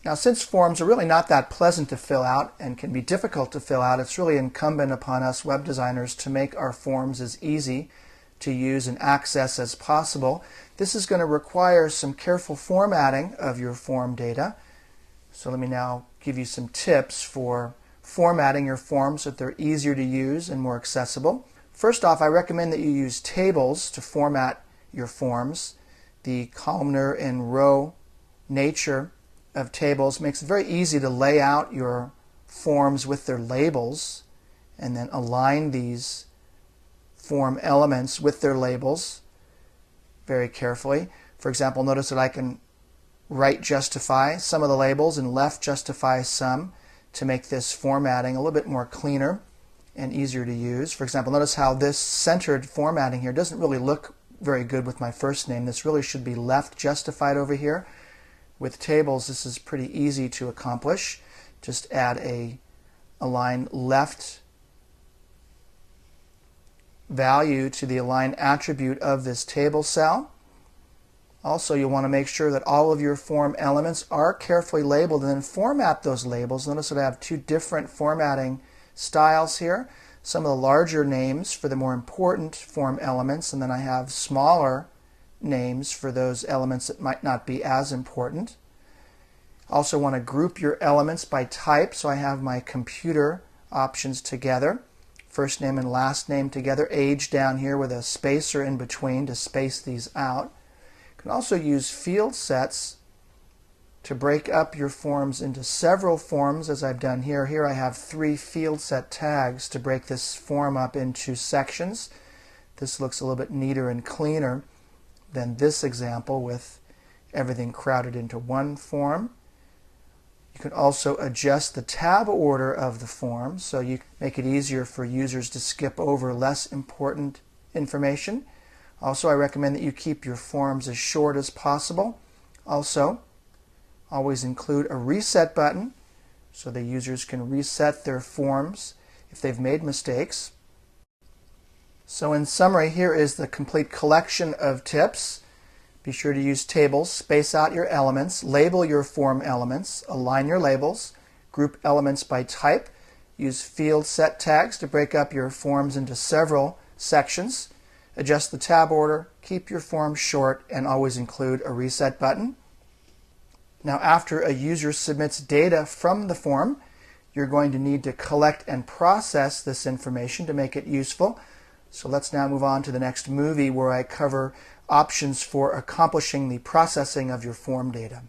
Now, since forms are really not that pleasant to fill out and can be difficult to fill out, it's really incumbent upon us web designers to make our forms as easy to use and access as possible. This is going to require some careful formatting of your form data. So let me now give you some tips for formatting your forms so that they're easier to use and more accessible. First off, I recommend that you use tables to format your forms. The columnar and row nature of tables makes it very easy to lay out your forms with their labels and then align these form elements with their labels very carefully. For example, notice that I can right justify some of the labels and left justify some to make this formatting a little bit more cleaner and easier to use. For example, notice how this centered formatting here doesn't really look very good with my first name. This really should be left justified over here. With tables, this is pretty easy to accomplish. Just add a align left value to the align attribute of this table cell. Also, you'll want to make sure that all of your form elements are carefully labeled and then format those labels. Notice that I have two different formatting styles here. Some of the larger names for the more important form elements, and then I have smaller names for those elements that might not be as important. Also want to group your elements by type, so I have my computer options together. First name and last name together, age down here with a spacer in between to space these out. You can also use field sets to break up your forms into several forms, as I've done here. Here I have 3 field set tags to break this form up into sections. This looks a little bit neater and cleaner than this example with everything crowded into one form. You can also adjust the tab order of the form so you make it easier for users to skip over less important information. Also, I recommend that you keep your forms as short as possible. Also, always include a reset button so the users can reset their forms if they've made mistakes. So in summary, here is the complete collection of tips. Be sure to use tables, space out your elements, label your form elements, align your labels, group elements by type, use field set tags to break up your forms into several sections, adjust the tab order, keep your form short, and always include a reset button. Now, after a user submits data from the form, you're going to need to collect and process this information to make it useful. So let's now move on to the next movie where I cover options for accomplishing the processing of your form data.